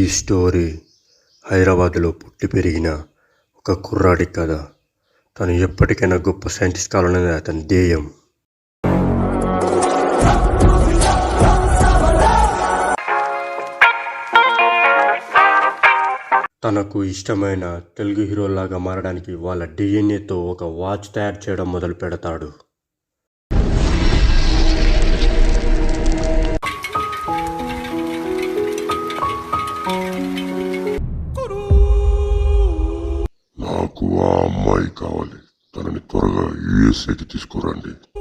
Story హైదరాబాద్లో పుట్టి పెరిగిన ఒక కుర్రాడి కథ. తను ఎప్పటికైనా గొప్ప సైంటిస్ట్ కావాలనేది అతని ధ్యేయం. తనకు ఇష్టమైన తెలుగు హీరోలాగా మారడానికి వాళ్ళ డిఎన్ఏతో ఒక వాచ్ తయారు చేయడం మొదలు పెడతాడు. నాకు ఆ అమ్మాయి కావాలి. తనని త్వరగా యుఎస్ఏకి తీసుకురండి.